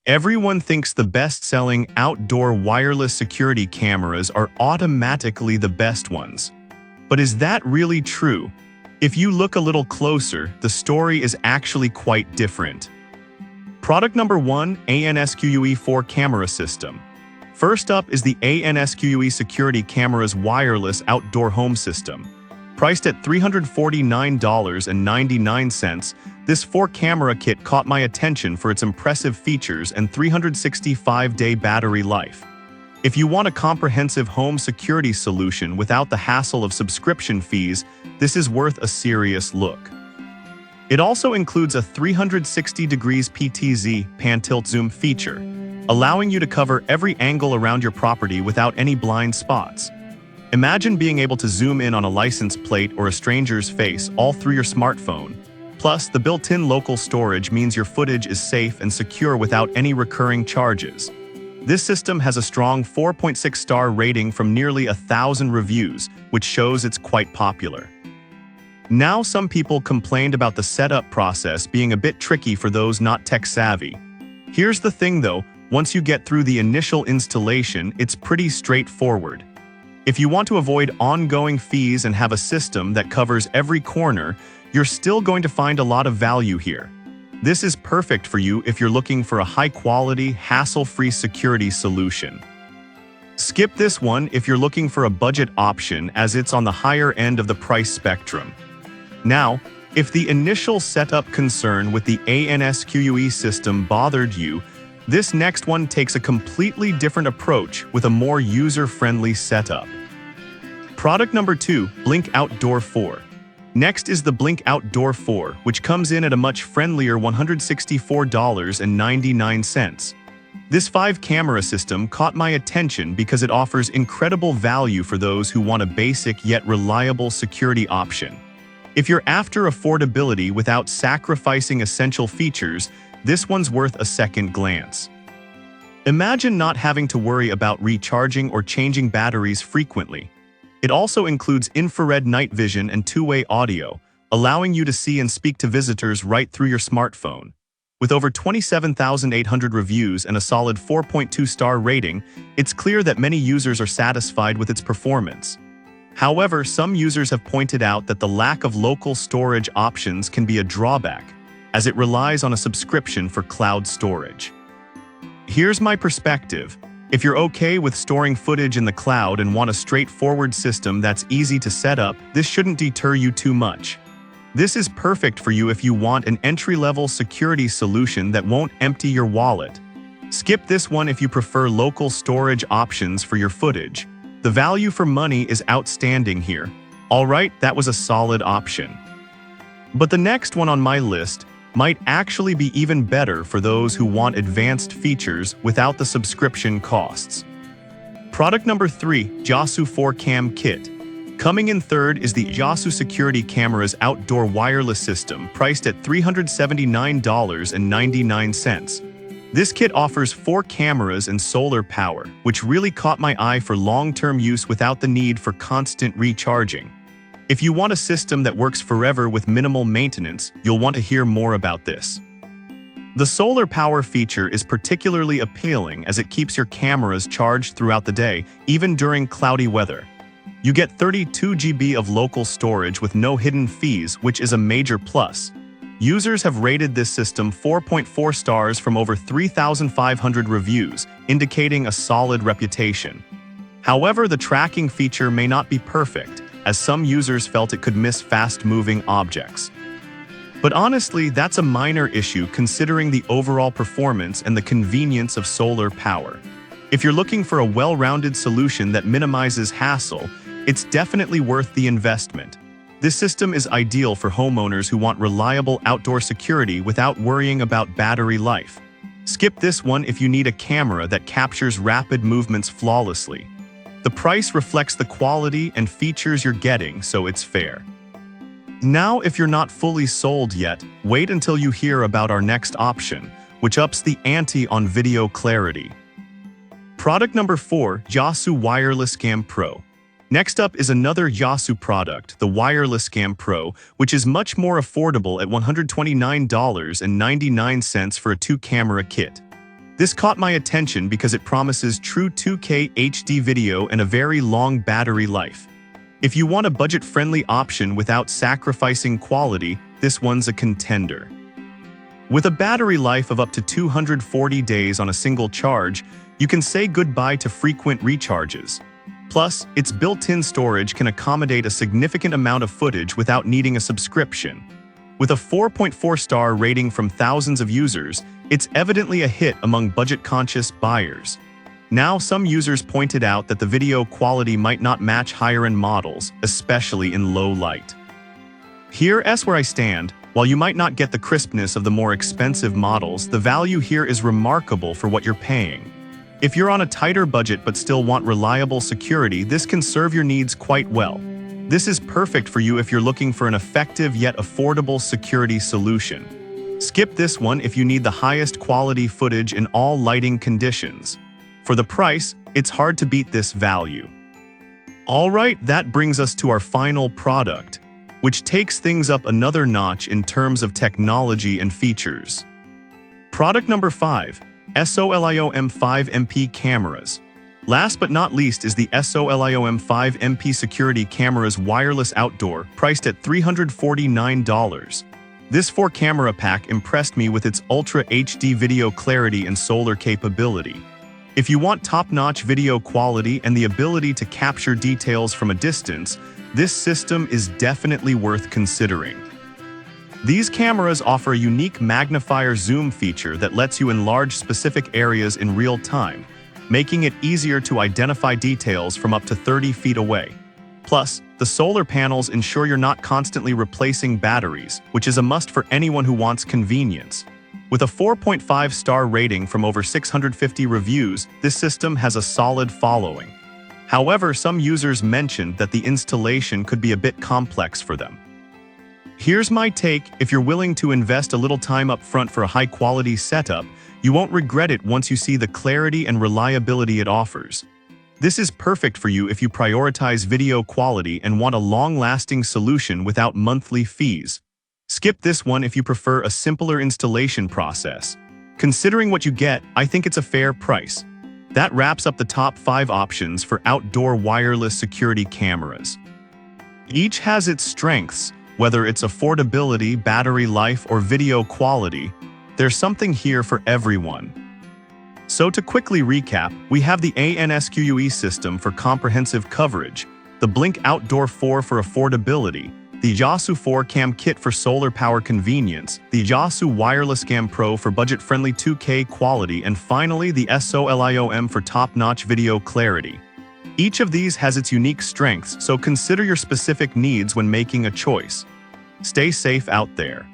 Everyone thinks the best-selling outdoor wireless security cameras are automatically the best ones. But is that really true? If you look a little closer, the story is actually quite different. Product number 1, ANSQUE4 Camera System. First up is the ANSQUE Security Cameras Wireless Outdoor Home System. Priced at $349.99, this 4-camera kit caught my attention for its impressive features and 365-day battery life. If you want a comprehensive home security solution without the hassle of subscription fees, this is worth a serious look. It also includes a 360 degrees PTZ pan-tilt zoom feature, allowing you to cover every angle around your property without any blind spots. Imagine being able to zoom in on a license plate or a stranger's face all through your smartphone. Plus, the built-in local storage means your footage is safe and secure without any recurring charges. This system has a strong 4.6-star rating from nearly 1,000 reviews, which shows it's quite popular. Now, some people complained about the setup process being a bit tricky for those not tech-savvy. Here's the thing though, once you get through the initial installation, it's pretty straightforward. If you want to avoid ongoing fees and have a system that covers every corner, you're still going to find a lot of value here. This is perfect for you if you're looking for a high-quality, hassle-free security solution. Skip this one if you're looking for a budget option, as it's on the higher end of the price spectrum. Now, if the initial setup concern with the ANSQUE system bothered you, this next one takes a completely different approach with a more user-friendly setup. Product number 2, Blink Outdoor 4. Next is the Blink Outdoor 4, which comes in at a much friendlier $164.99. This 5-camera system caught my attention because it offers incredible value for those who want a basic yet reliable security option. If you're after affordability without sacrificing essential features, this one's worth a second glance. Imagine not having to worry about recharging or changing batteries frequently. It also includes infrared night vision and two-way audio, allowing you to see and speak to visitors right through your smartphone. With over 27,800 reviews and a solid 4.2-star rating, it's clear that many users are satisfied with its performance. However, some users have pointed out that the lack of local storage options can be a drawback, as it relies on a subscription for cloud storage. Here's my perspective. If you're okay with storing footage in the cloud and want a straightforward system that's easy to set up, this shouldn't deter you too much. This is perfect for you if you want an entry-level security solution that won't empty your wallet. Skip this one if you prefer local storage options for your footage. The value for money is outstanding here. Alright, that was a solid option. But the next one on my list might actually be even better for those who want advanced features without the subscription costs. Product number 3, Yasu 4Cam Kit. Coming in third is the Yasu Security Cameras Outdoor Wireless System, priced at $379.99. This kit offers 4 cameras and solar power, which really caught my eye for long-term use without the need for constant recharging. If you want a system that works forever with minimal maintenance, you'll want to hear more about this. The solar power feature is particularly appealing as it keeps your cameras charged throughout the day, even during cloudy weather. You get 32 GB of local storage with no hidden fees, which is a major plus. Users have rated this system 4.4 stars from over 3,500 reviews, indicating a solid reputation. However, the tracking feature may not be perfect, as some users felt it could miss fast-moving objects. But honestly, that's a minor issue considering the overall performance and the convenience of solar power. If you're looking for a well-rounded solution that minimizes hassle, it's definitely worth the investment. This system is ideal for homeowners who want reliable outdoor security without worrying about battery life. Skip this one if you need a camera that captures rapid movements flawlessly. The price reflects the quality and features you're getting, so it's fair. Now, if you're not fully sold yet, wait until you hear about our next option, which ups the ante on video clarity. Product number 4, Yasu Wireless Cam Pro. Next up is another Yasu product, the Wireless Cam Pro, which is much more affordable at $129.99 for a 2-camera kit. This caught my attention because it promises true 2K HD video and a very long battery life. If you want a budget-friendly option without sacrificing quality, this one's a contender. With a battery life of up to 240 days on a single charge, you can say goodbye to frequent recharges. Plus, its built-in storage can accommodate a significant amount of footage without needing a subscription. With a 4.4-star rating from thousands of users, it's evidently a hit among budget-conscious buyers. Now, some users pointed out that the video quality might not match higher-end models, especially in low light. Here's where I stand. While you might not get the crispness of the more expensive models, the value here is remarkable for what you're paying. If you're on a tighter budget but still want reliable security, this can serve your needs quite well. This is perfect for you if you're looking for an effective yet affordable security solution. Skip this one if you need the highest quality footage in all lighting conditions. For the price, it's hard to beat this value. Alright, that brings us to our final product, which takes things up another notch in terms of technology and features. Product number 5, SOLIO M5MP cameras. Last but not least is the SOLIO M5MP security cameras wireless outdoor, priced at $349. This 4-camera pack impressed me with its Ultra HD video clarity and solar capability. If you want top-notch video quality and the ability to capture details from a distance, this system is definitely worth considering. These cameras offer a unique magnifier zoom feature that lets you enlarge specific areas in real time, making it easier to identify details from up to 30 feet away. Plus, the solar panels ensure you're not constantly replacing batteries, which is a must for anyone who wants convenience. With a 4.5-star rating from over 650 reviews, this system has a solid following. However, some users mentioned that the installation could be a bit complex for them. Here's my take: if you're willing to invest a little time up front for a high-quality setup, you won't regret it once you see the clarity and reliability it offers. This is perfect for you if you prioritize video quality and want a long-lasting solution without monthly fees. Skip this one if you prefer a simpler installation process. Considering what you get, I think it's a fair price. That wraps up the top 5 options for outdoor wireless security cameras. Each has its strengths, whether it's affordability, battery life, or video quality. There's something here for everyone. So to quickly recap, we have the ANSQUE system for comprehensive coverage, the Blink Outdoor 4 for affordability, the Yasu 4-Cam Kit for solar power convenience, the Yasu Wireless Cam Pro for budget-friendly 2K quality, and finally the SOLIO M for top-notch video clarity. Each of these has its unique strengths, so consider your specific needs when making a choice. Stay safe out there.